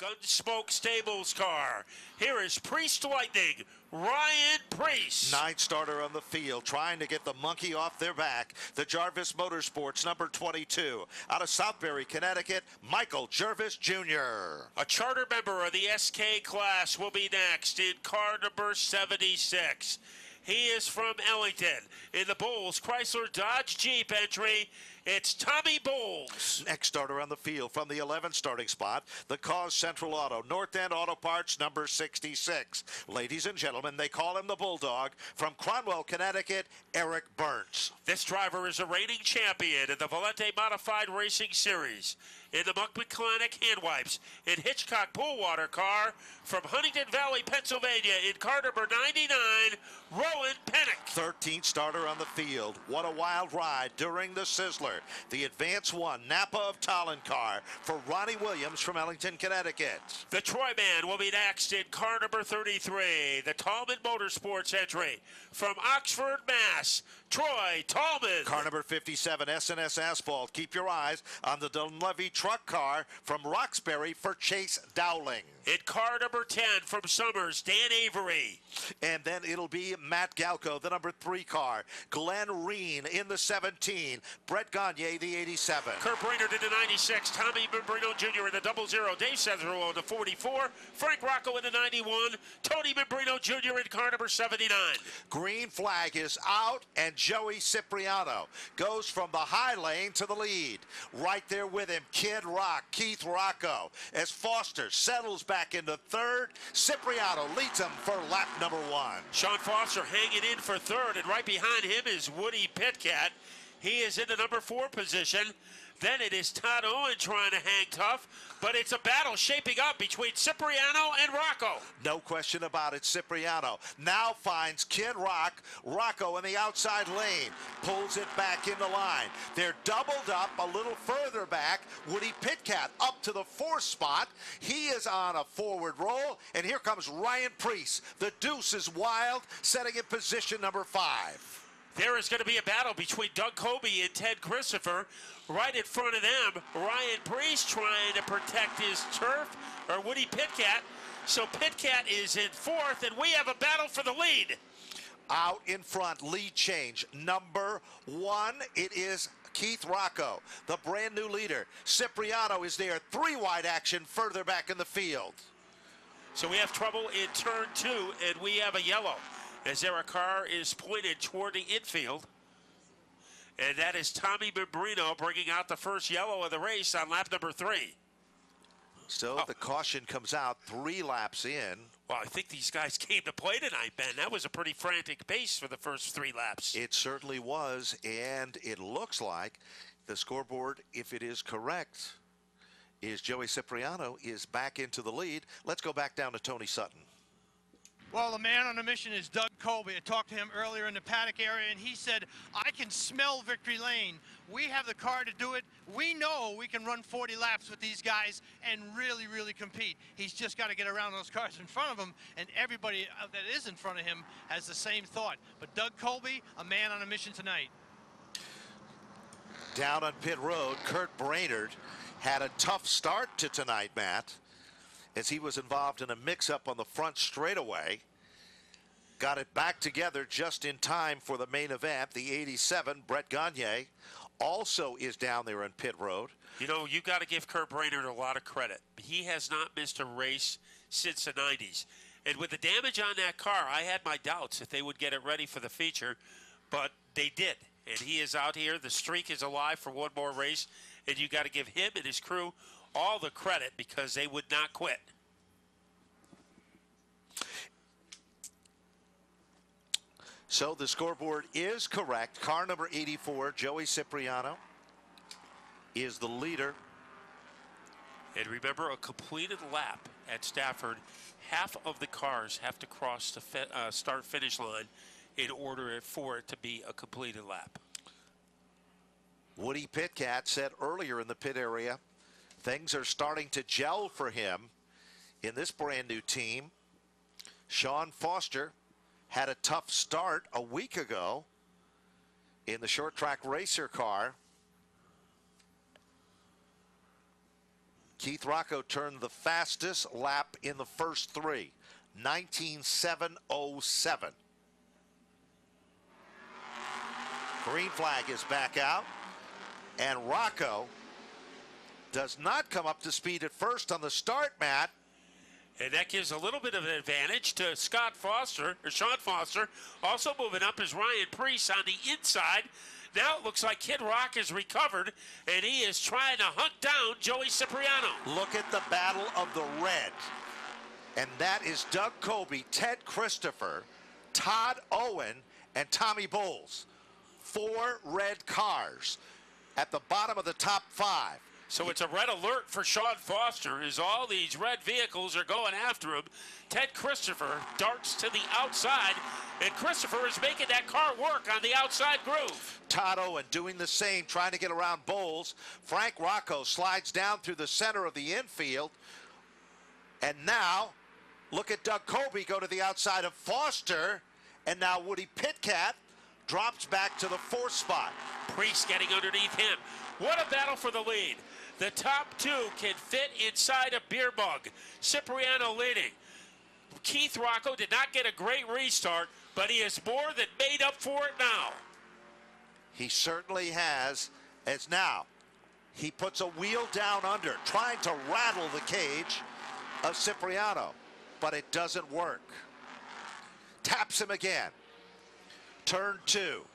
Gunsmoke Stables car. Here is Priest Lightning, Ryan Priest. 9th starter on the field, trying to get the monkey off their back. The Jarvis Motorsports, number 22. Out of Southbury, Connecticut, Michael Jarvis Jr. A charter member of the SK class will be next in car number 76. He is from Ellington. In the Bowles Chrysler Dodge Jeep entry, it's Tommy Bowles. Next starter on the field from the 11th starting spot, the Cause Central Auto, North End Auto Parts, number 66. Ladies and gentlemen, they call him the Bulldog. From Cronwell, Connecticut, Eric Burns. This driver is a reigning champion in the Valente Modified Racing Series. In the Muck Mechanic Hand Wipes, in Hitchcock Pool Water car, from Huntington Valley, Pennsylvania, in car number 99, Rowan Penck. 13th starter on the field. What a wild ride during the Sizzler. The Advance 1 Napa of Tallinn car for Ronnie Williams from Ellington, Connecticut. The Troy Man will be next in car number 33. The Tallman Motorsports entry from Oxford, Mass. Troy Tallman. Car number 57 S&S Asphalt. Keep your eyes on the Dunleavy truck car from Roxbury for Chase Dowling. In car number 10 from Summers, Dan Avery. And then it'll be Matt Galco, the number 3 car. Glenn Reen in the 17. Brett Gagne, the 87. Kurt Brainerd in the 96. Tommy Membrino Jr. in the 00. Dave Cesaro in the 44. Frank Rocco in the 91. Tony Membrino Jr. in car number 79. Green flag is out, and Joey Cipriano goes from the high lane to the lead. Right there with him, Kid Rock, Keith Rocco. As Foster settles back into third, Cipriano leads him for lap number 1. Sean Foster hanging in for third, and right behind him is Woody Pitcat. He is in the number 4 position. Then it is Todd Owen trying to hang tough, but it's a battle shaping up between Cipriano and Rocco. No question about it. Cipriano now finds Kid Rock. Rocco in the outside lane pulls it back in the line. They're doubled up a little further back. Woody Pitcat up to the 4th spot. He is on a forward roll, and here comes Ryan Priest. The deuce is wild, setting in position number 5. There is going to be a battle between Doug Colby and Ted Christopher. Right in front of them, Ryan Priest trying to protect his turf, or Woody Pitcat. So Pitcat is in 4th, and we have a battle for the lead. Out in front, lead change. Number 1, it is Keith Rocco, the brand new leader. Cipriano is there. 3 wide action further back in the field. So we have trouble in turn 2, and we have a yellow, as their car is pointed toward the infield. And that is Tommy Membrino bringing out the first yellow of the race on lap number 3. So the caution comes out 3 laps in. Well, I think these guys came to play tonight, Ben. That was a pretty frantic pace for the first 3 laps. It certainly was, and it looks like the scoreboard, if it is correct, is Joey Cipriano is back into the lead. Let's go back down to Tony Sutton. Well, the man on the mission is Doug Colby. I talked to him earlier in the paddock area, and he said, I can smell victory lane. We have the car to do it. We know we can run 40 laps with these guys and really, really compete. He's just got to get around those cars in front of him, and everybody that is in front of him has the same thought. But Doug Colby, a man on a mission tonight. Down on pit road, Kurt Brainerd had a tough start to tonight, Matt, as he was involved in a mix-up on the front straightaway. Got it back together just in time for the main event. The 87, Brett Gagne, also is down there in pit road. You know, you got to give Kurt Brainerd a lot of credit. He has not missed a race since the 90s. And with the damage on that car, I had my doubts if they would get it ready for the feature, but they did. And he is out here. The streak is alive for one more race, and you got to give him and his crew all the credit because they would not quit. So the scoreboard is correct. Car number 84, Joey Cipriano, is the leader. And remember, a completed lap at Stafford, half of the cars have to cross the start-finish line in order for it to be a completed lap. Woody Pitcat said earlier in the pit area, things are starting to gel for him in this brand new team. Sean Foster had a tough start a week ago in the short track racer car. Keith Rocco turned the fastest lap in the first three, 19.707. Green flag is back out, and Rocco does not come up to speed at first on the start, Matt. And that gives a little bit of an advantage to Sean Foster. Also moving up is Ryan Preece on the inside. Now it looks like Kid Rock has recovered, and he is trying to hunt down Joey Cipriano. Look at the battle of the red. And that is Doug Colby, Ted Christopher, Todd Owen, and Tommy Bowles. 4 red cars at the bottom of the top 5. So it's a red alert for Sean Foster as all these red vehicles are going after him. Ted Christopher darts to the outside, and Christopher is making that car work on the outside groove. Todd Owen doing the same, trying to get around Bowles. Frank Rocco slides down through the center of the infield. And now, look at Doug Colby go to the outside of Foster. And now Woody Pitkat drops back to the 4th spot. Priest getting underneath him. What a battle for the lead. The top 2 can fit inside a beer mug. Cipriano leading. Keith Rocco did not get a great restart, but he has more than made up for it now. He certainly has, as now he puts a wheel down under, trying to rattle the cage of Cipriano, but it doesn't work. Taps him again. Turn 2,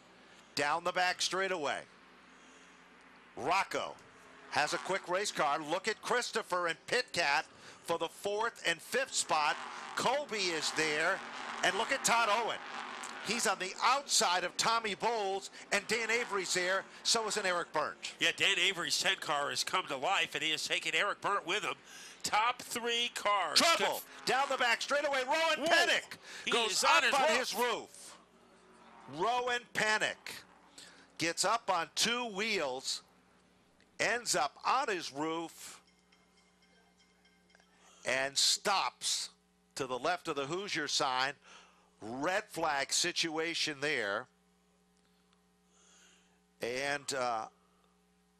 down the back straightaway. Rocco has a quick race car. Look at Christopher and Pitkat for the 4th and 5th spot. Colby is there, and look at Todd Owen. He's on the outside of Tommy Bowles, and Dan Avery's there. So is an Eric Burnt. Yeah, Dan Avery's 10 car has come to life, and he has taken Eric Burnt with him. Top 3 cars. Trouble down the back straightaway. Rowan Penck goes up on his roof. Rowan Penck gets up on 2 wheels, ends up on his roof, and stops to the left of the Hoosier sign. Red flag situation there. And a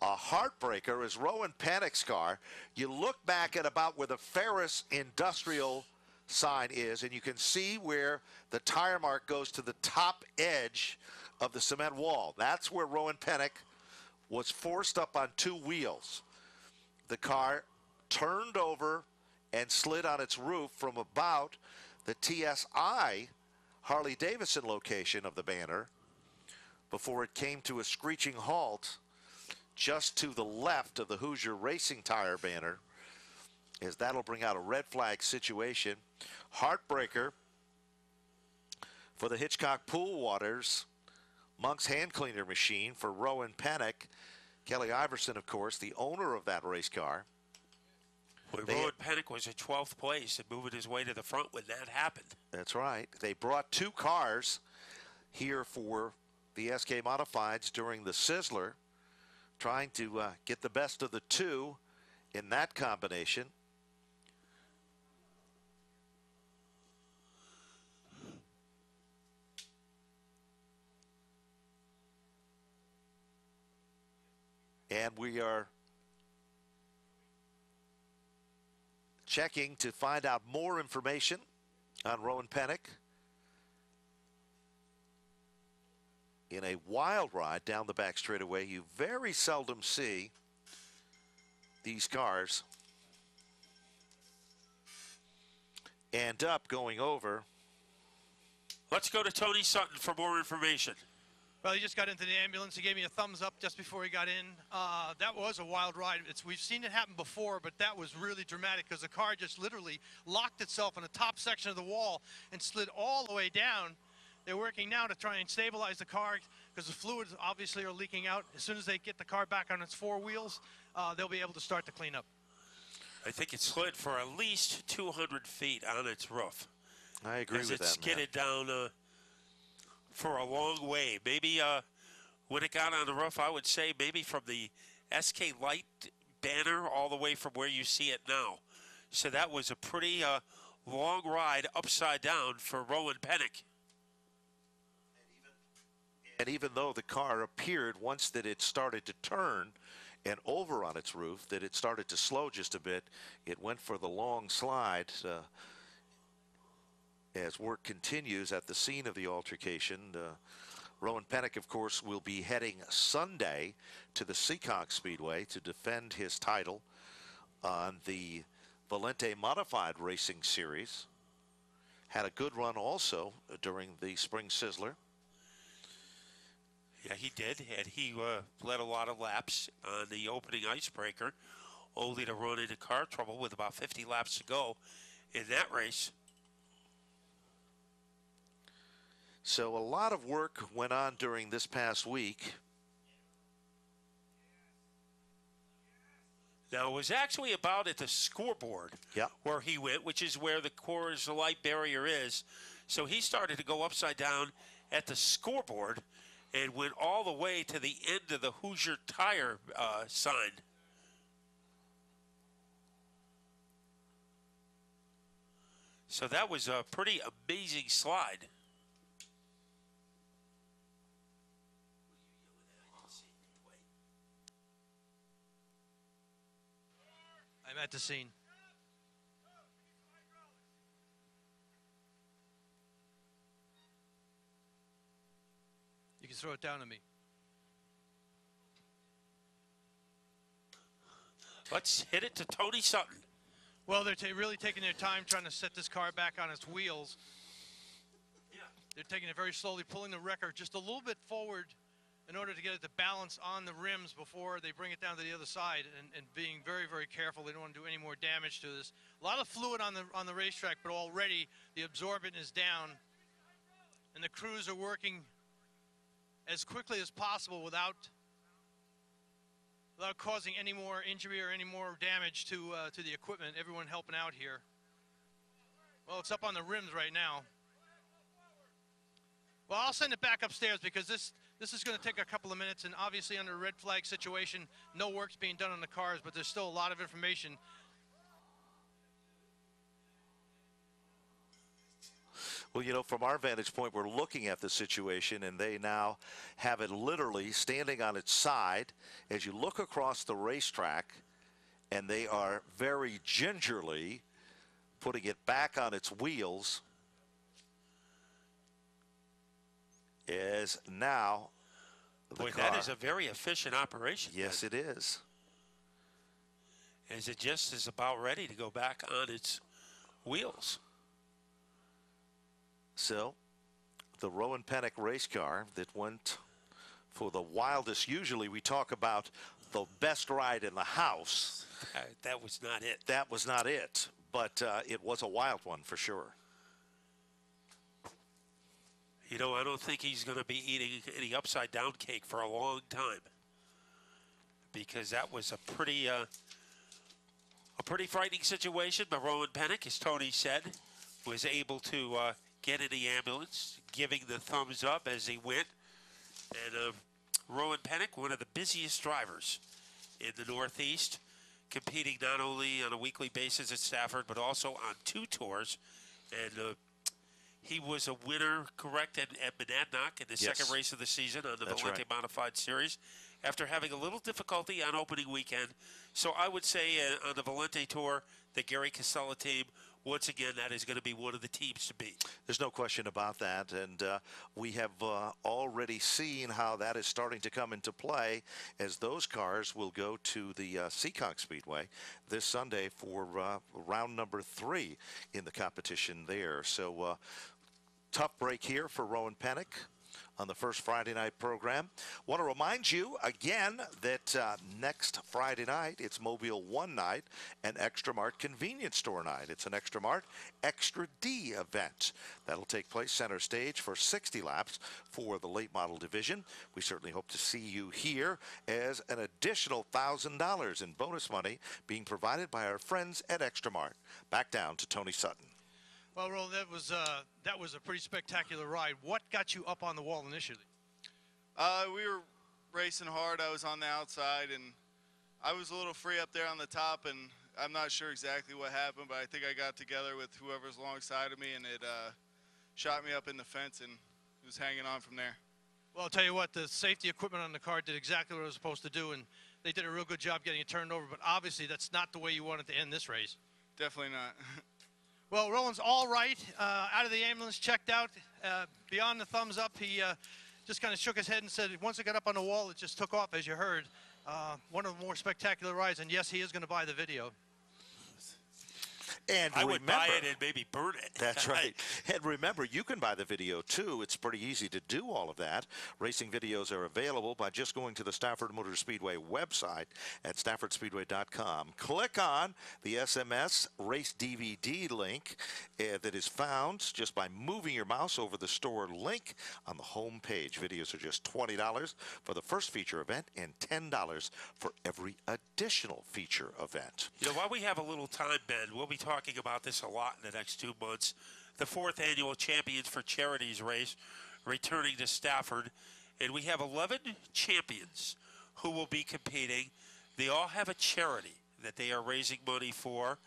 heartbreaker is Rowan Pennick's car. You look back at about where the Ferris Industrial sign is, and you can see where the tire mark goes to the top edge of the cement wall. That's where Rowan Pennick was forced up on 2 wheels. The car turned over and slid on its roof from about the TSI Harley-Davidson location of the banner before it came to a screeching halt just to the left of the Hoosier Racing Tire banner, as that'll bring out a red flag situation. Heartbreaker for the Hitchcock Pool Waters Monk's hand cleaner machine for Rowan Pennick. Kelly Iverson, of course, the owner of that race car. Rowan Pennick was in 12th place and moving his way to the front when that happened. That's right. They brought 2 cars here for the SK Modifieds during the Sizzler, trying to get the best of the 2 in that combination. And we are checking to find out more information on Rowan Pennick. In a wild ride down the back straightaway, you very seldom see these cars end up going over. Let's go to Tony Sutton for more information. Well, he just got into the ambulance. He gave me a thumbs up just before he got in. That was a wild ride. We've seen it happen before, but that was really dramatic because the car just literally locked itself on the top section of the wall and slid all the way down. They're working now to try and stabilize the car because the fluids obviously are leaking out. As soon as they get the car back on its 4 wheels, they'll be able to start the cleanup. I think it slid for at least 200 feet on its roof. I agree with that, As it skidded down for a long way. Maybe when it got on the roof, I would say maybe from the SK Light banner all the way from where you see it now. So that was a pretty long ride upside down for Rowan Pennick. And even though the car appeared once that it started to turn and over on its roof that it started to slow just a bit. It went for the long slide as work continues at the scene of the altercation. Rowan Penck, of course, will be heading Sunday to the Seekonk Speedway to defend his title on the Valente Modified Racing Series. Had a good run also during the Spring Sizzler. Yeah, he did, and he led a lot of laps on the opening icebreaker, only to run into car trouble with about 50 laps to go in that race. So a lot of work went on during this past week. Now, it was actually about at the scoreboard where he went, which is where the Coors Light barrier is. So he started to go upside down at the scoreboard and went all the way to the end of the Hoosier Tire sign. So that was a pretty amazing slide. I'm at the scene. You can throw it down to me. Let's hit it to Tony Sutton. Well, they're really taking their time trying to set this car back on its wheels. Yeah. They're taking it very slowly, pulling the wrecker just a little bit forward in order to get it to balance on the rims before they bring it down to the other side, and being very, very careful. They don't want to do any more damage to this. A lot of fluid on the racetrack, but already the absorbent is down, and the crews are working as quickly as possible without causing any more injury or any more damage to the equipment. Everyone helping out here. Well, it's up on the rims right now. Well, I'll send it back upstairs because this is going to take a couple of minutes, and obviously under a red flag situation, no work's being done on the cars, but there's still a lot of information. Well, you know, from our vantage point, we're looking at the situation, and they now have it literally standing on its side. As you look across the racetrack, and they are very gingerly putting it back on its wheels, is now the Boy, car. that is a very efficient operation. Yes, it is. As it just is about ready to go back on its wheels. So, the Rowan Penck race car that went for the wildest. Usually we talk about the best ride in the house. That was not it. That was not it, but it was a wild one for sure. You know, I don't think he's going to be eating any upside-down cake for a long time, because that was a pretty frightening situation. But Rowan Penck, as Tony said, was able to get in the ambulance, giving the thumbs up as he went. And Rowan Penck, one of the busiest drivers in the Northeast, competing not only on a weekly basis at Stafford, but also on 2 tours. And he was a winner, correct, at Monadnock in the second race of the season on the Valente Modified Series, after having a little difficulty on opening weekend. So I would say on the Valente Tour, the Gary Casella team, once again, that is going to be one of the teams to beat. There's no question about that, and we have already seen how that is starting to come into play, as those cars will go to the Seekonk Speedway this Sunday for round number 3 in the competition there. So tough break here for Rowan Penck on the first Friday night program. Want to remind you again that next Friday night, it's Mobile One night, an Extra Mart convenience store night. It's an Extra Mart Extra D event. That'll take place center stage for 60 laps for the late model division. We certainly hope to see you here, as an additional $1,000 in bonus money being provided by our friends at Extra Mart. Back down to Tony Sutton. Well, Roland, that was a pretty spectacular ride. What got you up on the wall initially? We were racing hard. I was on the outside, and I was a little free up there on the top, and I'm not sure exactly what happened, but I think I got together with whoever's alongside of me, and it shot me up in the fence, and it was hanging on from there. Well, I'll tell you what, the safety equipment on the car did exactly what it was supposed to do, and they did a real good job getting it turned over, but obviously that's not the way you wanted to end this race. Definitely not. Well, Rowan's all right, out of the ambulance, checked out, beyond the thumbs up. He just kind of shook his head and said once it got up on the wall, it just took off, as you heard. One of the more spectacular rides, and yes, he is going to buy the video. And I would buy it and maybe burn it. That's right. And remember, you can buy the video, too. It's pretty easy to do all of that. Racing videos are available by just going to the Stafford Motor Speedway website at staffordspeedway.com. Click on the SMS Race DVD link that is found just by moving your mouse over the store link on the home page. Videos are just $20 for the first feature event and $10 for every additional feature event. You know, while we have a little time, Ben, we'll be talking about this a lot in the next 2 months. The 4th annual Champions for Charities race returning to Stafford, and we have 11 champions who will be competing. They all have a charity that they are raising money for,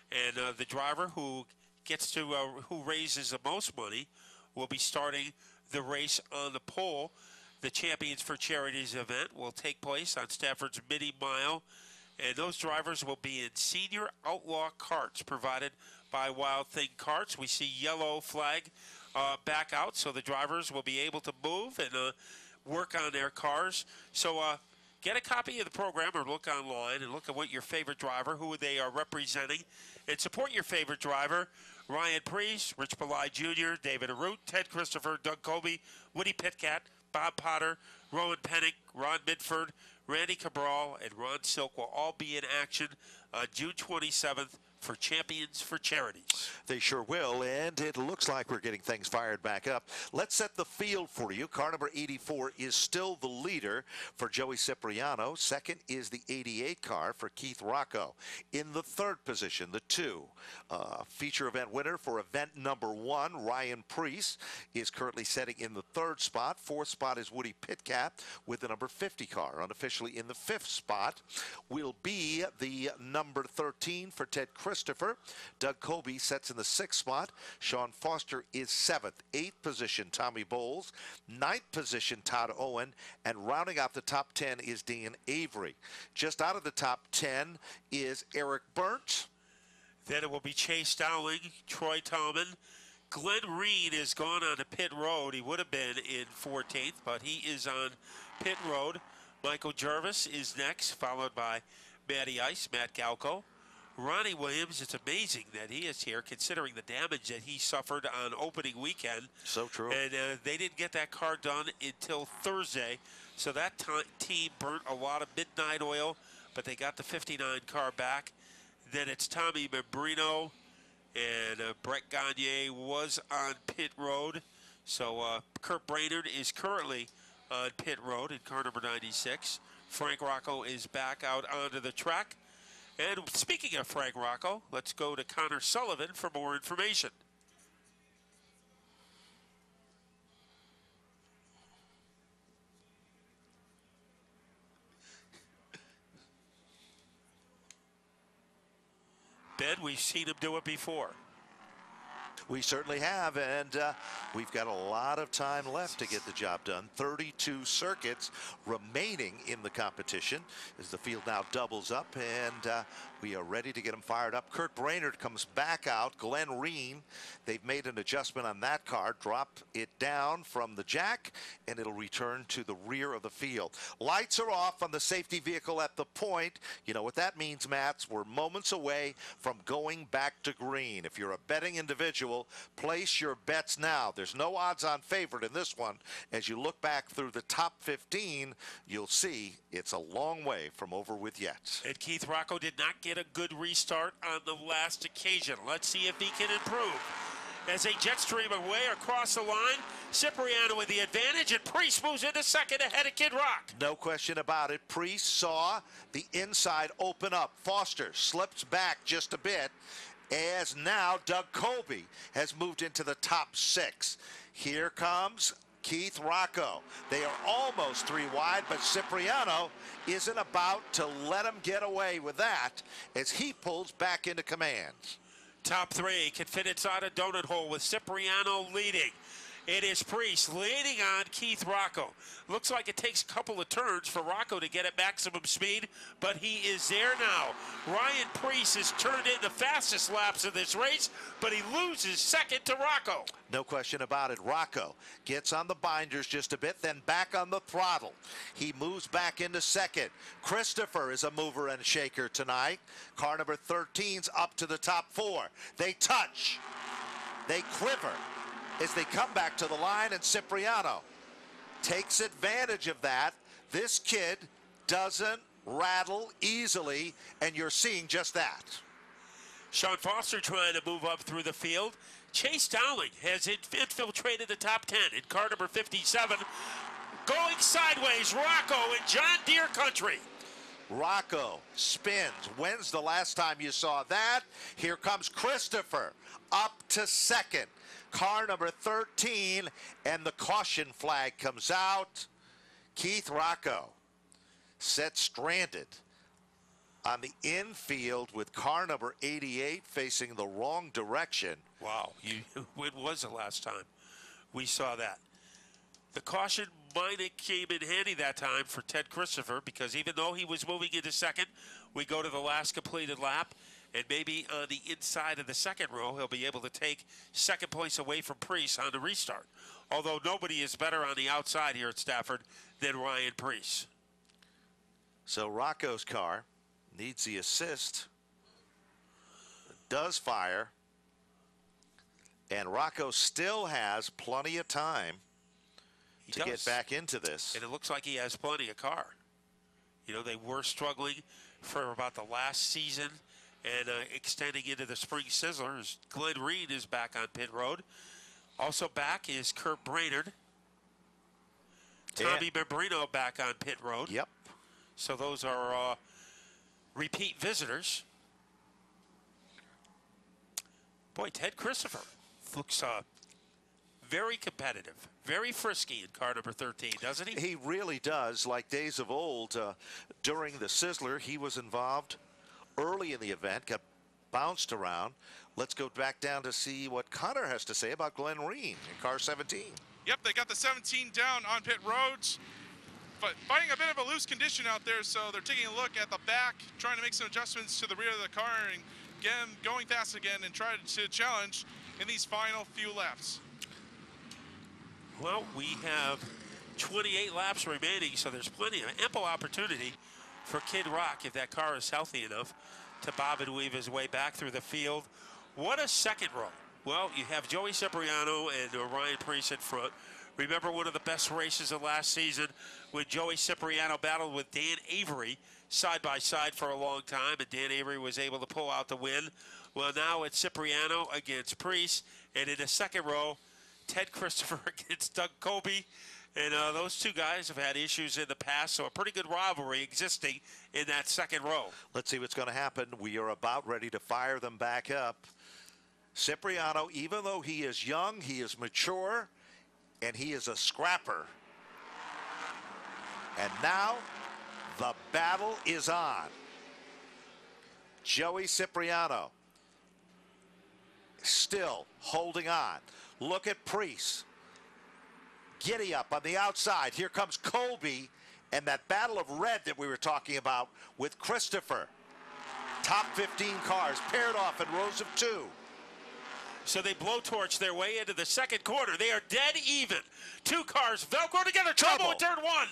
and the driver who gets to who raises the most money will be starting the race on the pole. The Champions for Charities event will take place on Stafford's Mini Mile, and those drivers will be in senior outlaw carts provided by Wild Thing Carts. We see yellow flag back out, so the drivers will be able to move and work on their cars. So get a copy of the program or look online and look at what your favorite driver, who they are representing, and support your favorite driver. Ryan Priest, Rich Belay Jr., David Arute, Ted Christopher, Doug Colby, Woody Pitkat, Bob Potter, Rowan Pennick, Ron Midford, Randy Cabral, and Ron Silk will all be in action June 27th for Champions for Charities. They sure will, and it looks like we're getting things fired back up. Let's set the field for you. Car number 84 is still the leader for Joey Cipriano. Second is the 88 car for Keith Rocco. In the third position, the 2 feature event winner for event number 1, Ryan Priest, is currently setting in the 3rd spot. 4th spot is Woody Pitkat with the number 50 car. Unofficially in the 5th spot will be the number 13 for Ted Christopher. Doug Colby sets in the 6th spot. Sean Foster is 7th. 8th position, Tommy Bowles. 9th position, Todd Owen. And rounding out the top 10 is Dan Avery. Just out of the top 10 is Eric Burnt. Then it will be Chase Dowling, Troy Tallman. Glenn Reed is gone on the pit road. He would have been in 14th, but he is on pit road. Michael Jervis is next, followed by Matty Ice, Matt Galco. Ronnie Williams, it's amazing that he is here considering the damage that he suffered on opening weekend. So true. And they didn't get that car done until Thursday. So that team burnt a lot of midnight oil, but they got the 59 car back. Then it's Tommy Membrino, and Brett Gagne was on pit road. So Kurt Brainerd is currently on pit road in car number 96. Frank Rocco is back out onto the track. And speaking of Frank Rocco, let's go to Connor Sullivan for more information. Ben, we've seen him do it before. We certainly have, and we've got a lot of time left to get the job done. 32 circuits remaining in the competition as the field now doubles up, and we are ready to get them fired up. Kurt Brainerd comes back out. Glenn Reen, they've made an adjustment on that car, drop it down from the jack, and it'll return to the rear of the field. Lights are off on the safety vehicle at the point. You know what that means, Mats? We're moments away from going back to green. If you're a betting individual, place your bets now. There's no odds-on favorite in this one. As you look back through the top 15, you'll see it's a long way from over with yet. And Keith Rocco did not get a good restart on the last occasion. Let's see if he can improve. As they jet stream away across the line, Cipriano with the advantage, and Priest moves into second ahead of Kid Rock. No question about it. Priest saw the inside open up. Foster slips back just a bit, as now Doug Colby has moved into the top 6. Here comes Keith Rocco. They are almost 3 wide, but Cipriano isn't about to let him get away with that as he pulls back into command. Top 3 can fit inside a donut hole with Cipriano leading. It is Priest leaning on Keith Rocco. Looks like it takes a couple of turns for Rocco to get at maximum speed, but he is there now. Ryan Priest has turned in the fastest laps of this race, but he loses second to Rocco. No question about it. Rocco gets on the binders just a bit, then back on the throttle. He moves back into second. Christopher is a mover and shaker tonight. Car number 13's up to the top four. They touch. They quiver as they come back to the line, and Cipriano takes advantage of that. This kid doesn't rattle easily, and you're seeing just that. Sean Foster trying to move up through the field. Chase Dowling has infiltrated the top 10 in car number 57. Going sideways, Rocco in John Deere country. Rocco spins. When's the last time you saw that? Here comes Christopher up to second. Car number 13, and the caution flag comes out. Keith Rocco set stranded on the infield with car number 88 facing the wrong direction. Wow, when was the last time we saw that? The caution might have came in handy that time for Ted Christopher, because even though he was moving into second, we go to the last completed lap, and maybe on the inside of the second row, he'll be able to take second place away from Priest on the restart. Although nobody is better on the outside here at Stafford than Ryan Priest. So Rocco's car needs the assist. Does fire. And Rocco still has plenty of time to get back into this. And it looks like he has plenty of car. You know, they were struggling for about the last season and extending into the spring sizzlers. Glenn Reed is back on pit road. Also back is Kurt Brainerd. Tommy Membrino back on pit road. Yep. So those are repeat visitors. Boy, Ted Christopher looks very competitive, very frisky in car number 13, doesn't he? He really does. Like days of old, during the Sizzler, he was involved early in the event, got bounced around. Let's go back down to see what Connor has to say about Glenn Reen in car 17. Yep, they got the 17 down on pit roads, but fighting a bit of a loose condition out there, so they're taking a look at the back, trying to make some adjustments to the rear of the car and again, going fast again and try to challenge in these final few laps. Well, we have 28 laps remaining, so there's plenty of ample opportunity for Kid Rock, if that car is healthy enough, to bob and weave his way back through the field. What a second row. Well, you have Joey Cipriano and Ryan Priest in front. Remember one of the best races of last season when Joey Cipriano battled with Dan Avery side by side for a long time, and Dan Avery was able to pull out the win. Well, now it's Cipriano against Priest, and in the second row, Ted Christopher against Doug Colby. And those two guys have had issues in the past, so a pretty good rivalry existing in that second row. Let's see what's going to happen. We are about ready to fire them back up. Cipriano, even though he is young, he is mature, and he is a scrapper. And now the battle is on. Joey Cipriano still holding on. Look at Priest. Giddy up on the outside. Here comes Colby and that battle of red that we were talking about with Christopher. Top 15 cars paired off in rows of two. So they blowtorch their way into the second quarter. They are dead even. Two cars Velcro together. Trouble in turn one.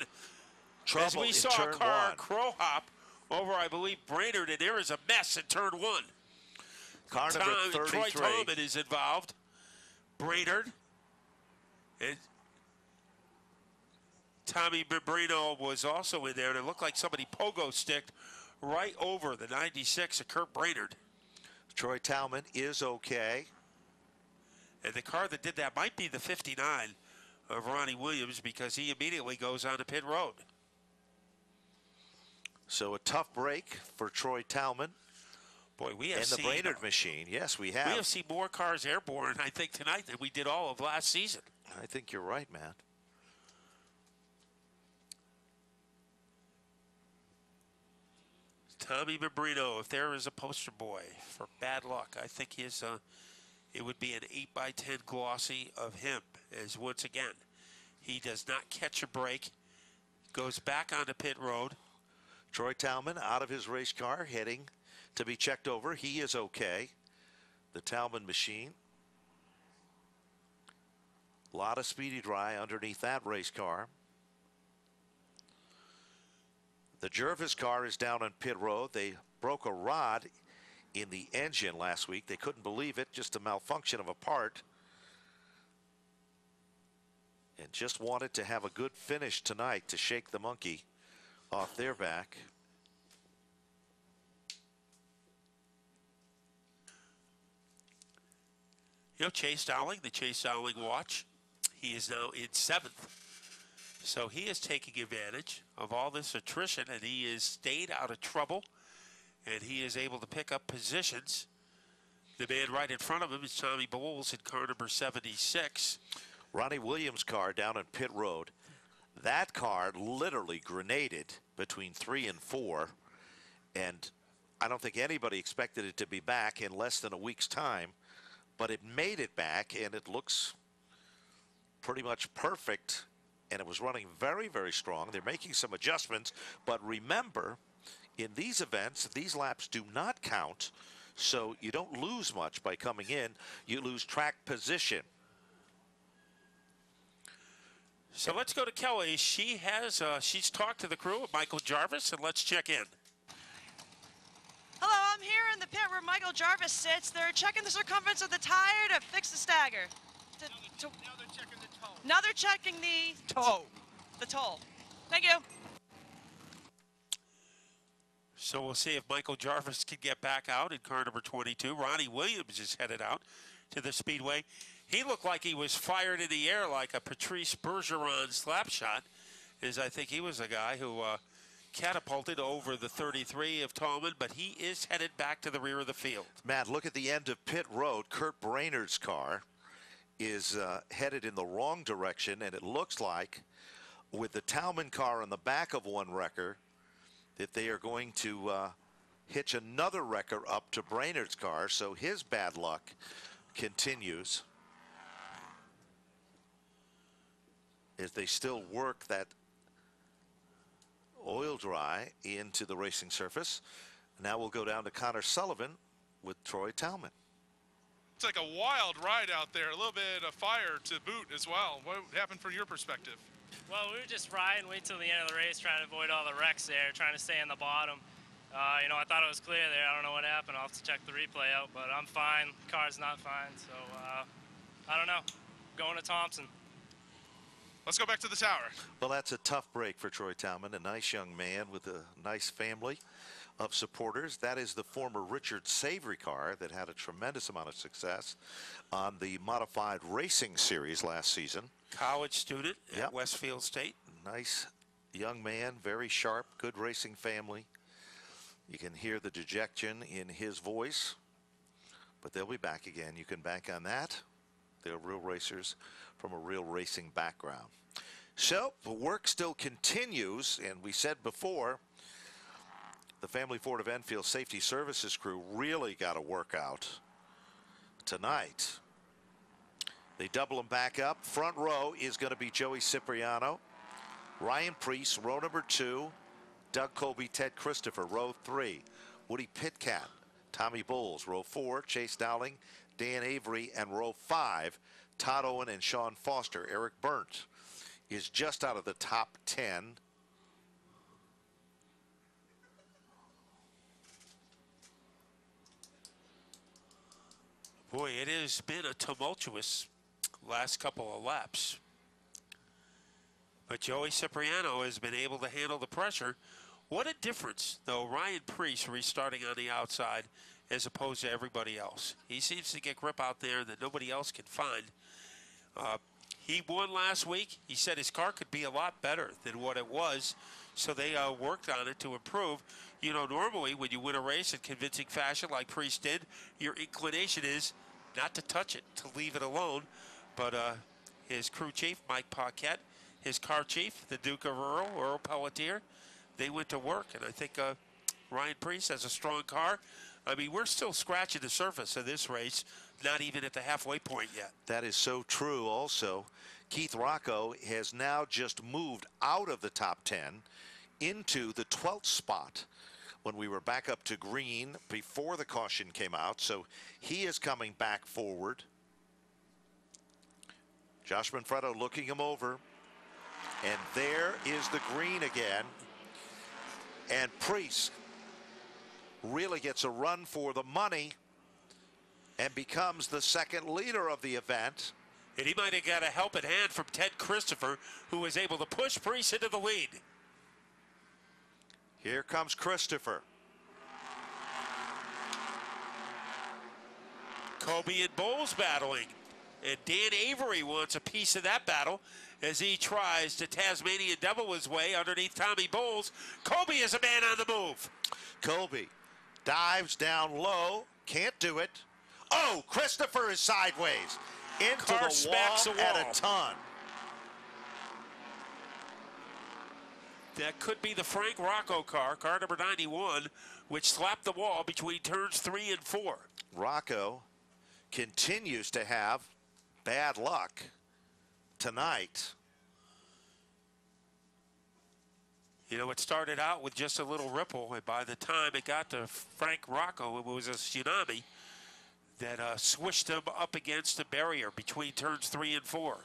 Trouble As we in saw turn a car one. crow hop over, I believe, Brainerd, and there is a mess in turn one. Car number 33. Troy Tolman is involved. Brainerd. And Tommy Membrino was also in there, and it looked like somebody pogo-sticked right over the 96 of Kurt Brainerd. Troy Talman is okay. And the car that did that might be the 59 of Ronnie Williams, because he immediately goes on to pit road. So a tough break for Troy Talman. Boy, we have and the seen Brainerd machine. Yes, we have. We have seen more cars airborne, I think, tonight than we did all of last season. I think you're right, Matt. Tommy Membrino, if there is a poster boy for bad luck, I think it would be an 8x10 glossy of him, as once again, he does not catch a break, goes back onto pit road. Troy Talman out of his race car, heading to be checked over. He is okay. The Talman machine. A lot of speedy dry underneath that race car. The Jervis car is down on pit road. They broke a rod in the engine last week. They couldn't believe it, just a malfunction of a part. And just wanted to have a good finish tonight to shake the monkey off their back. You know, Chase Dowling, the Chase Dowling watch, he is now in 7th. So he is taking advantage of all this attrition, and he has stayed out of trouble, and he is able to pick up positions. The man right in front of him is Tommy Bowles in car number 76. Ronnie Williams' car down on pit road. That car literally grenaded between 3 and 4, and I don't think anybody expected it to be back in less than a week's time, but it made it back, and it looks pretty much perfect, and it was running very, very strong. They're making some adjustments, but remember, in these events, these laps do not count, so you don't lose much by coming in. You lose track position. So let's go to Kelly. She has she's talked to the crew of Michael Jarvis, and let's check in. Hello, I'm here in the pit where Michael Jarvis sits. They're checking the circumference of the tire to fix the stagger. Now they're checking the toe. Now they're checking the Toe. The toe. Thank you. So we'll see if Michael Jarvis can get back out in car number 22. Ronnie Williams is headed out to the speedway. He looked like he was fired in the air like a Patrice Bergeron slap shot, as I think he was a guy who catapulted over the 33 of Tallman, but he is headed back to the rear of the field. Matt, look at the end of pit road. Kurt Brainerd's car is headed in the wrong direction, and it looks like with the Talman car on the back of one wrecker that they are going to hitch another wrecker up to Brainerd's car, so his bad luck continues as they still work that oil dry into the racing surface. Now we'll go down to Connor Sullivan with Troy Talman. It's like a wild ride out there, a little bit of fire to boot as well. What happened from your perspective? Well, we were just riding, wait till the end of the race, trying to avoid all the wrecks there, trying to stay in the bottom. You know, I thought it was clear there. I don't know what happened. I'll have to check the replay out, but I'm fine. The car's not fine, so I don't know. Going to Thompson. Let's go back to the tower. Well, that's a tough break for Troy Talman, a nice young man with a nice family of supporters. That is the former Richard Savory car that had a tremendous amount of success on the modified racing series last season. College student at Yep. Westfield State. Nice young man, very sharp, good racing family. You can hear the dejection in his voice, but they'll be back again. You can bank on that. They're real racers from a real racing background. So the work still continues, and we said before, the Family Ford of Enfield Safety Services crew really got to work out tonight. They double them back up. Front row is going to be Joey Cipriano, Ryan Preece, row number 2, Doug Colby, Ted Christopher, row 3, Woody Pitcat, Tommy Bowles, row 4, Chase Dowling, Dan Avery, and row 5, Todd Owen and Sean Foster. Eric Burnt is just out of the top 10. Boy, it has been a tumultuous last couple of laps. But Joey Cipriano has been able to handle the pressure. What a difference, though, Ryan Preece restarting on the outside as opposed to everybody else. He seems to get grip out there that nobody else can find. He won last week. He said his car could be a lot better than what it was, so they worked on it to improve. You know, normally when you win a race in convincing fashion like Preece did, your inclination is not to touch it, to leave it alone. But his crew chief, Mike Paquette, his car chief, the Duke of Earl Pelletier, they went to work. And I think Ryan Preece has a strong car. I mean, we're still scratching the surface of this race. not even at the halfway point yet. That is so true also. Keith Rocco has now just moved out of the top 10 into the 12th spot when we were back up to green before the caution came out. So he is coming back forward. Josh Manfredo looking him over. And there is the green again. And Priest really gets a run for the money and becomes the second leader of the event. And he might have got a helping hand from Ted Christopher, who was able to push Priest into the lead. Here comes Christopher. Kobe and Bowles battling. And Dan Avery wants a piece of that battle as he tries to Tasmanian Devil his way underneath Tommy Bowles. Kobe is a man on the move. Kobe dives down low. Can't do it. Oh, Christopher is sideways. Into Car the smacks wall the wall. at a ton. That could be the Frank Rocco car number 91, which slapped the wall between turns 3 and 4. Rocco continues to have bad luck tonight. You know, it started out with just a little ripple, and by the time it got to Frank Rocco, it was a tsunami that swished him up against the barrier between turns 3 and 4.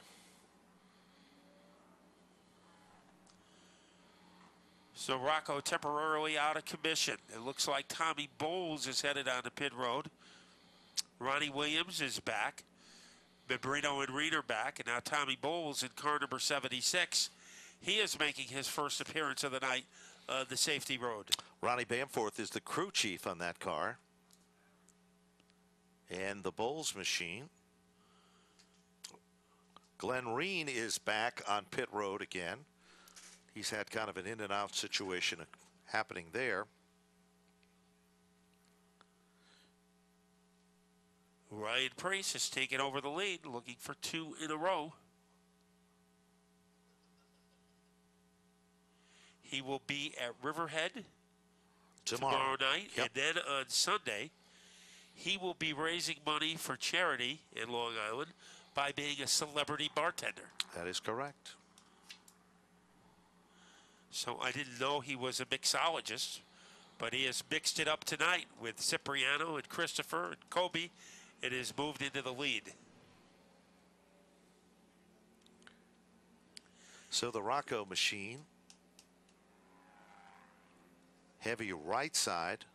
So Rocco temporarily out of commission. It looks like Tommy Bowles is headed on the pit road. Ronnie Williams is back. Membrino and Reed are back, and now Tommy Bowles in car number 76. He is making his first appearance of the night on the safety road. Ronnie Bamforth is the crew chief on that car. And the Bowles machine. Glenn Reen is back on pit road again. He's had kind of an in and out situation happening there. Ryan Priest has taken over the lead, looking for 2 in a row. He will be at Riverhead tomorrow night, Yep. and then on Sunday, he will be raising money for charity in Long Island by being a celebrity bartender. That is correct. So I didn't know he was a mixologist, but he has mixed it up tonight with Cipriano and Christopher and Kobe. It has moved into the lead. So the Rocco machine, heavy right side,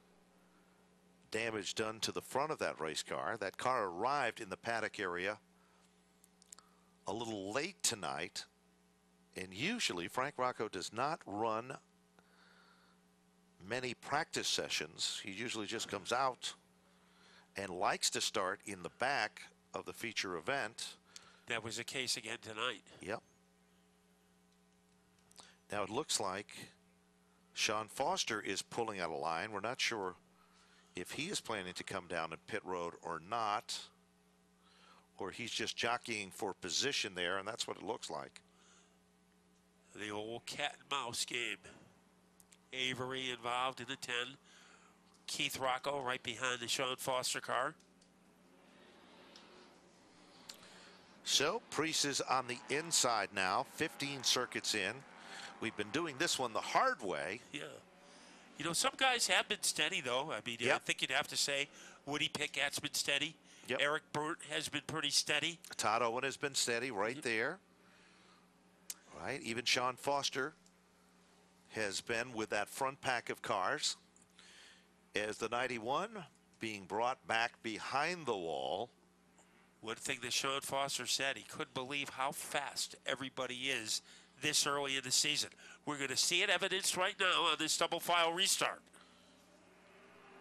damage done to the front of that race car. That car arrived in the paddock area a little late tonight. And usually Frank Rocco does not run many practice sessions. He usually just comes out and likes to start in the back of the feature event. That was the case again tonight. Yep. Now it looks like Sean Foster is pulling out a line. We're not sure if he is planning to come down in pit road or not, or he's just jockeying for position there, and that's what it looks like. The old cat and mouse game. Avery involved in the 10. Keith Rocco right behind the Sean Foster car. So Priest is on the inside now, 15 circuits in. We've been doing this one the hard way. Yeah. You know, some guys have been steady, though. I mean, I Yep. think you'd have to say Woody Pickett's been steady. Yep. Eric Burt has been pretty steady. Todd Owen has been steady right there. Right, even Sean Foster has been with that front pack of cars. As the 91 being brought back behind the wall. One thing that Sean Foster said, he couldn't believe how fast everybody is this early in the season. We're going to see it evidenced right now on this double file restart.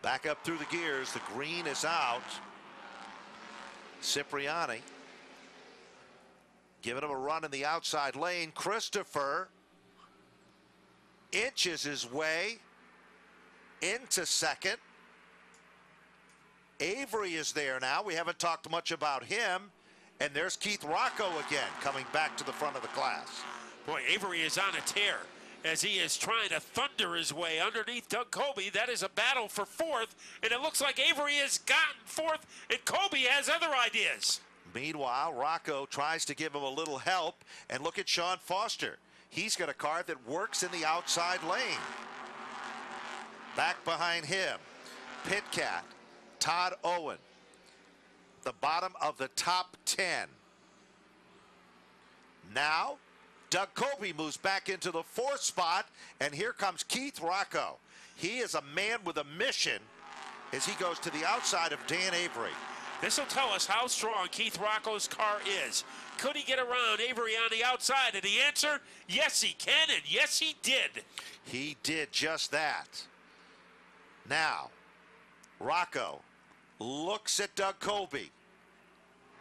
Back up through the gears. The green is out. Cipriani giving him a run in the outside lane. Christopher inches his way into second. Avery is there now. We haven't talked much about him. And there's Keith Rocco again coming back to the front of the class. Boy, Avery is on a tear. as he is trying to thunder his way underneath Doug Colby. That is a battle for fourth, and it looks like Avery has gotten fourth, and Colby has other ideas. Meanwhile, Rocco tries to give him a little help, and look at Sean Foster. He's got a car that works in the outside lane. Back behind him, Penck, Todd Owen, the bottom of the top 10. Now, Doug Colby moves back into the fourth spot, and here comes Keith Rocco. He is a man with a mission as he goes to the outside of Dan Avery. This will tell us how strong Keith Rocco's car is. Could he get around Avery on the outside? And the answer, yes he can, and yes he did. He did just that. Now, Rocco looks at Doug Colby.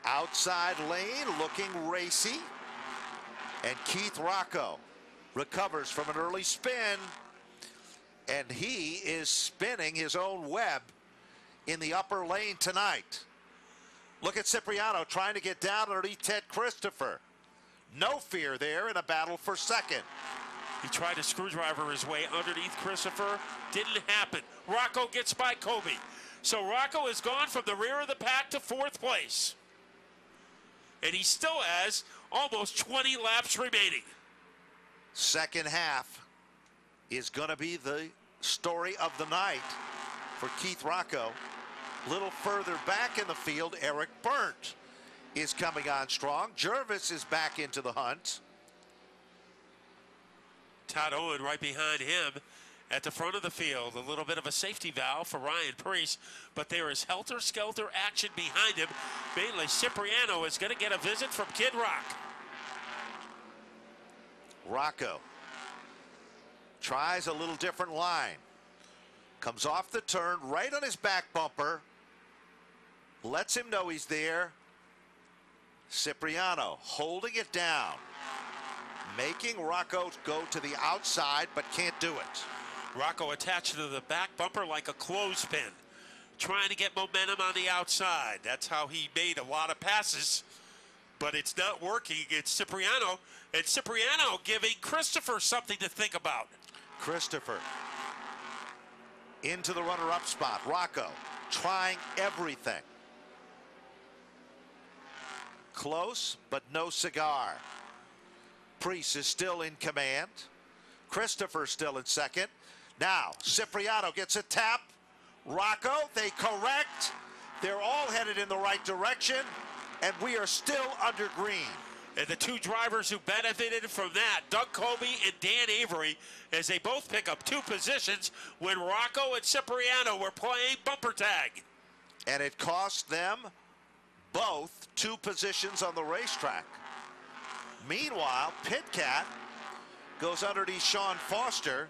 Outside lane, looking racy. And Keith Rocco recovers from an early spin. And he is spinning his own web in the upper lane tonight. Look at Cipriano trying to get down underneath Ted Christopher. No fear there in a battle for second. He tried to screwdriver his way underneath Christopher. Didn't happen. Rocco gets by Colby. So Rocco has gone from the rear of the pack to fourth place. And he still has almost 20 laps remaining. Second half is going to be the story of the night for Keith Rocco. A little further back in the field, Eric Burnt is coming on strong. Jervis is back into the hunt. Todd Owen right behind him at the front of the field. A little bit of a safety valve for Ryan Preece, but there is helter-skelter action behind him. Mainly Cipriano is going to get a visit from Kid Rock. Rocco tries a little different line. Comes off the turn right on his back bumper. Lets him know he's there. Cipriano holding it down. Making Rocco go to the outside, but can't do it. Rocco attached to the back bumper like a clothespin, trying to get momentum on the outside. That's how he made a lot of passes, but it's not working against Cipriano, and Cipriano giving Christopher something to think about. Christopher into the runner-up spot. Rocco trying everything. Close, but no cigar. Preece is still in command. Christopher still in second. Now, Cipriano gets a tap. Rocco, they correct. They're all headed in the right direction, and we are still under green. And the two drivers who benefited from that, Doug Colby and Dan Avery, as they both pick up 2 positions when Rocco and Cipriano were playing bumper tag. And it cost them both 2 positions on the racetrack. Meanwhile, Penck goes underneath Sean Foster.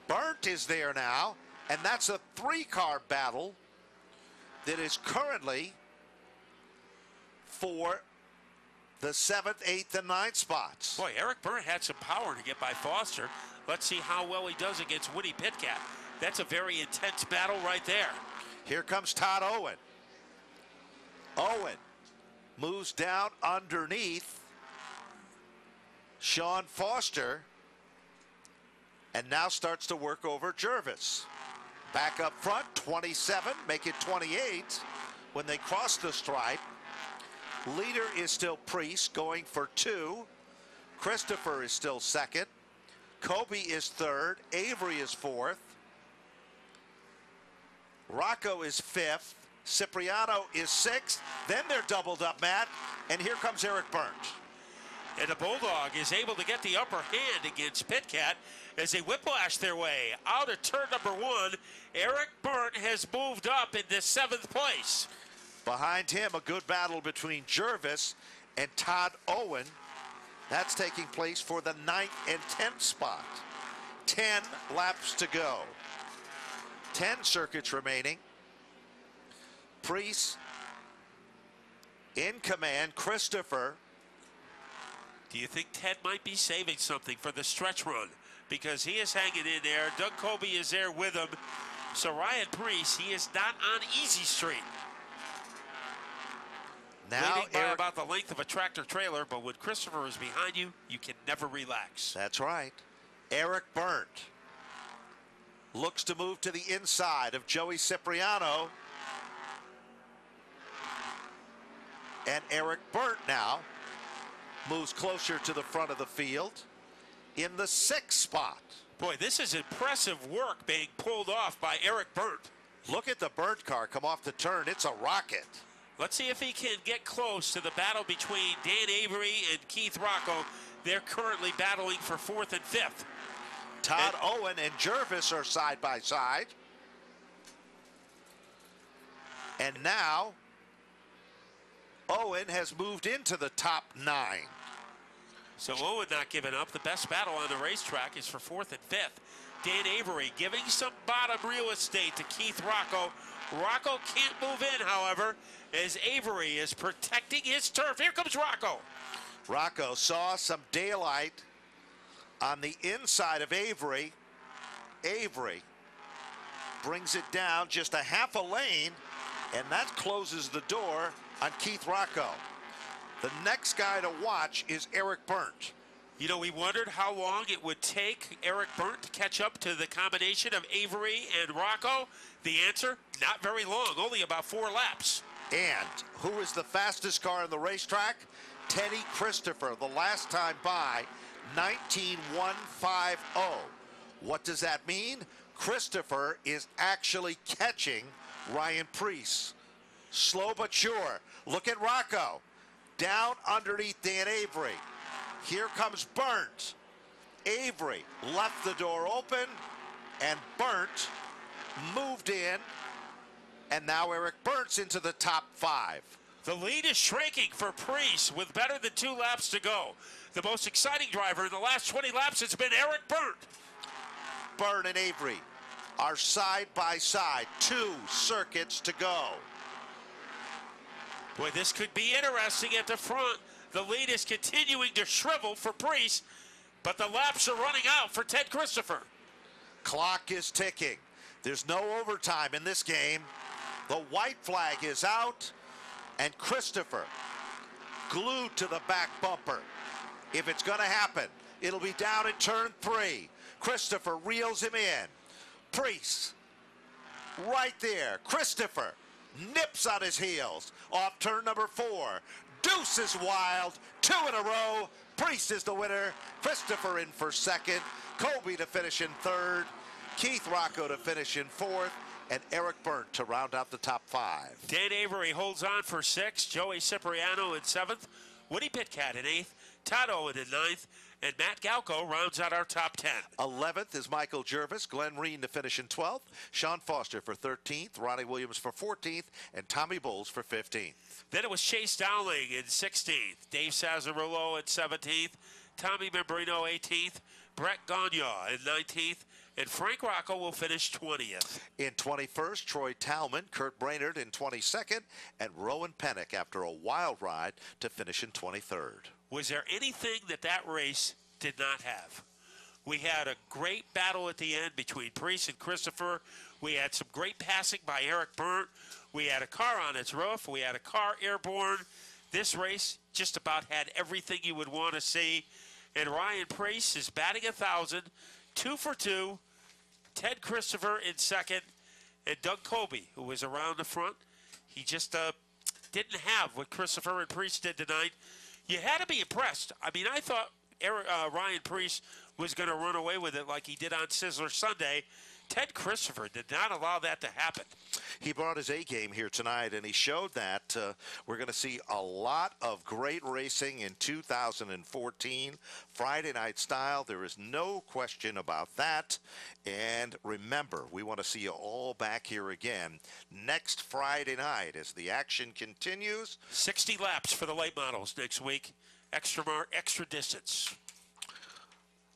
Burnt is there now, and that's a 3-car battle that is currently for the 7th, 8th, and 9th spots. Boy, Eric Burnt had some power to get by Foster. Let's see how well he does against Woody Penck. That's a very intense battle right there. Here comes Todd Owen. Owen moves down underneath Sean Foster and now starts to work over Jervis. Back up front, 27, make it 28 when they cross the stripe. Leader is still Preece going for 2. Christopher is still second. Colby is third. Avery is fourth. Rocco is fifth. Cipriano is sixth. Then they're doubled up, Matt. And here comes Eric Burnt. And the Bulldog is able to get the upper hand against Penck as they whiplash their way out of turn number 1. Eric Burnt has moved up into 7th place. Behind him, a good battle between Jervis and Todd Owen. That's taking place for the 9th and 10th spot. 10 laps to go. 10 circuits remaining. Preece in command. Christopher. Do you think Ted might be saving something for the stretch run? Because he is hanging in there. Doug Colby is there with him. So Ryan Preece, he is not on easy street. Now leading by about the length of a tractor trailer, but when Christopher is behind you, you can never relax. That's right. Eric Berndt looks to move to the inside of Joey Cipriano. And Eric Berndt now moves closer to the front of the field in the 6th spot. Boy, this is impressive work being pulled off by Eric Berndt. Look at the Berndt car come off the turn. It's a rocket. Let's see if he can get close to the battle between Dan Avery and Keith Rocco. They're currently battling for 4th and 5th. Todd Owen and Jervis are side by side. And now Owen has moved into the top 9. So Owen not giving up. The best battle on the racetrack is for 4th and 5th. Dan Avery giving some bottom real estate to Keith Rocco. Rocco can't move in, however, as Avery is protecting his turf. Here comes Rocco. Rocco saw some daylight on the inside of Avery. Avery brings it down just a half a lane, and that closes the door on Keith Rocco. The next guy to watch is Eric Berndt. You know, we wondered how long it would take Eric Berndt to catch up to the combination of Avery and Rocco. The answer, not very long, only about 4 laps. And who is the fastest car on the racetrack? Teddy Christopher, the last time by, 19.150. What does that mean? Christopher is actually catching Ryan Preece. Slow but sure. Look at Rocco. Down underneath Dan Avery. Here comes Berndt. Avery left the door open, and Berndt moved in, and now Eric Berndt into the top 5. The lead is shrinking for Preece with better than 2 laps to go. The most exciting driver in the last 20 laps has been Eric Berndt. Berndt and Avery are side by side. 2 circuits to go. Boy, this could be interesting at the front. The lead is continuing to shrivel for Preece, but the laps are running out for Ted Christopher. Clock is ticking. There's no overtime in this game. The white flag is out, and Christopher glued to the back bumper. If it's going to happen, it'll be down in turn 3. Christopher reels him in. Preece right there. Christopher nips on his heels off turn number 4. Deuce is wild. 2 in a row. Preece is the winner. Christopher in for 2nd. Colby to finish in 3rd. Keith Rocco to finish in 4th. And Eric Berndt to round out the top 5. Dan Avery holds on for 6th. Joey Cipriano in 7th. Woody Pitcat in 8th. Todd Owen in 9th. And Matt Galco rounds out our top 10. 11th is Michael Jervis. Glenn Reen to finish in 12th. Sean Foster for 13th. Ronnie Williams for 14th. And Tommy Bowles for 15th. Then it was Chase Dowling in 16th. Dave Sazarullo in 17th. Tommy Membrino 18th. Brett Gagnon in 19th. And Frank Rocco will finish 20th. In 21st, Troy Talman, Kurt Brainerd in 22nd, and Rowan Pennick after a wild ride to finish in 23rd. Was there anything that race did not have? We had a great battle at the end between Preece and Christopher. We had some great passing by Eric Berndt. We had a car on its roof. We had a car airborne. This race just about had everything you would want to see. And Ryan Preece is batting 1,000, 2 for 2. Ted Christopher in 2nd, and Doug Colby, who was around the front. He just didn't have what Christopher and Preece did tonight. You had to be impressed. I mean, I thought Ryan Preece was going to run away with it like he did on Sizzler Sunday. Ted Christopher did not allow that to happen. He brought his A game here tonight, and he showed that we're going to see a lot of great racing in 2014. Friday night style, there is no question about that. And remember, we want to see you all back here again next Friday night as the action continues. 60 laps for the late models next week. Extra distance.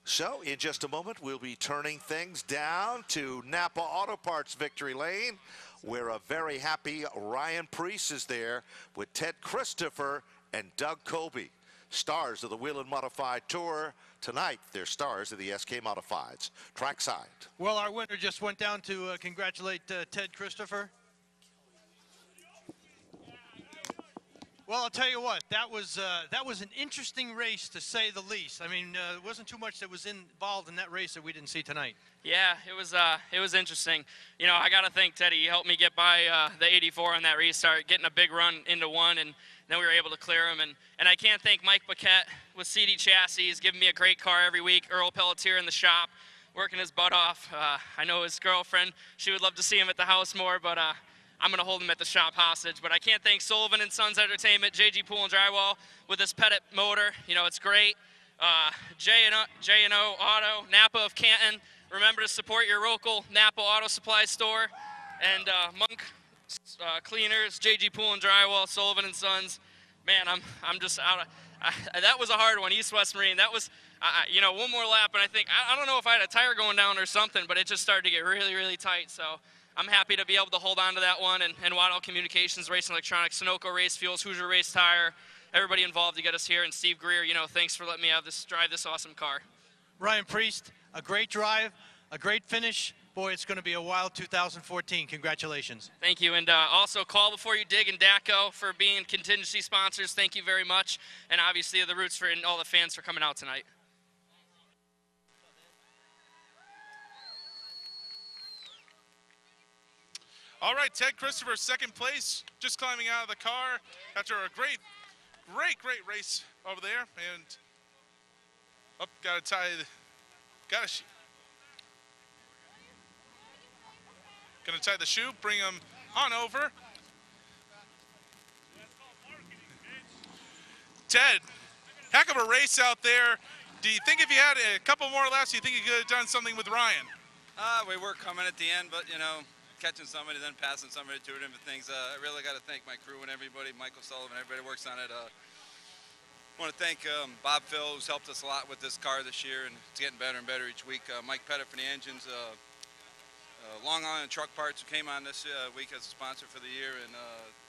So, in just a moment, we'll be turning things down to Napa Auto Parts Victory Lane, where a very happy Ryan Preece is there with Ted Christopher and Doug Colby, stars of the Whelen Modified Tour. Tonight, they're stars of the SK Modifieds. Trackside. Well, our winner just went down to congratulate Ted Christopher. Well, I'll tell you what, that was an interesting race to say the least. I mean, there wasn't too much that was involved in that race that we didn't see tonight. Yeah, it was interesting. You know, I got to thank Teddy. He helped me get by the 84 on that restart, getting a big run into one, and then we were able to clear him. And I can't thank Mike Paquette with CD Chassis. He's giving me a great car every week. Earl Pelletier in the shop, working his butt off. I know his girlfriend, she would love to see him at the house more, but I'm going to hold him at the shop hostage. But I can't thank Sullivan and Sons Entertainment, JG Pool and Drywall with this Pettit motor. You know, it's great. J&O Auto, Napa of Canton. Remember to support your local Napa Auto Supply store. And Monk Cleaners, JG Pool and Drywall, Sullivan and Sons. Man, I'm just out of, that was a hard one, East-West Marine. That was, you know, one more lap, and I think, I don't know if I had a tire going down or something, but it just started to get really, really tight. So I'm happy to be able to hold on to that one, and Waddell Communications, Racing Electronics, Sunoco Race Fuels, Hoosier Race Tire, everybody involved to get us here, and Steve Greer, you know, thanks for letting me drive this awesome car. Ryan Priest, a great drive, a great finish. Boy, it's going to be a wild 2014. Congratulations. Thank you, and also Call Before You Dig and DACO for being contingency sponsors. Thank you very much, and obviously the Roots and all the fans for coming out tonight. All right, Ted Christopher, second place, just climbing out of the car after a great race over there. And up, got to tie, gonna tie the shoe, bring him on over. Ted, heck of a race out there. Do you think if you had a couple more laps, do you think you could have done something with Ryan? We were coming at the end, but, you know, catching somebody, then passing somebody, two different things. I really got to thank my crew and everybody, Michael Sullivan, everybody works on it. I want to thank Bob Phil, who's helped us a lot with this car this year, and it's getting better and better each week. Mike Pettit for the engines, Long Island Truck Parts, who came on this week as a sponsor for the year, and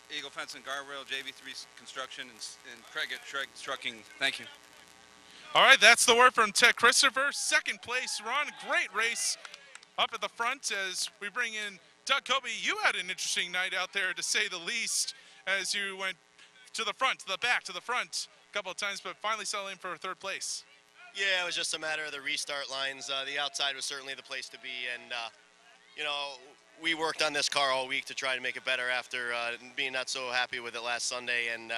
Eagle Fence and Guardrail, JV3 Construction, and Craig at Shreg Trucking. Thank you. All right, that's the word from Ted Christopher. Second place, Ron. Great race up at the front as we bring in Doug Kobe. You had an interesting night out there, to say the least, as you went to the front, to the back, to the front a couple of times, but finally settling for third place. Yeah, it was just a matter of the restart lines. The outside was certainly the place to be, and you know, we worked on this car all week to try to make it better after being not so happy with it last Sunday, and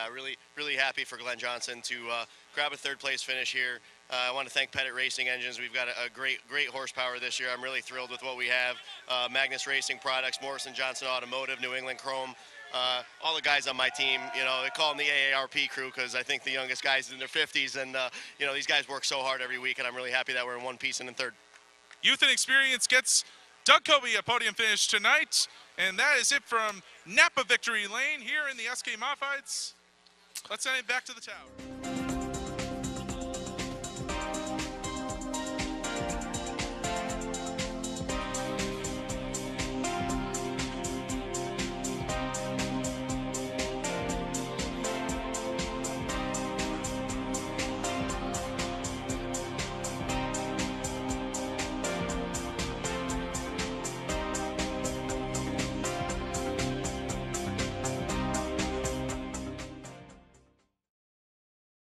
really happy for Glenn Johnson to grab a third place finish here. I want to thank Pettit Racing Engines. We've got a great horsepower this year. I'm really thrilled with what we have. Magnus Racing Products, Morrison Johnson Automotive, New England Chrome, all the guys on my team, you know, they call them the AARP crew because I think the youngest guys in their 50s, and you know, these guys work so hard every week, and I'm really happy that we're in one piece and in third. Youth and Experience gets Doug Kobe a podium finish tonight, and that is it from Napa Victory Lane here in the SK Modifieds. Let's send it back to the tower.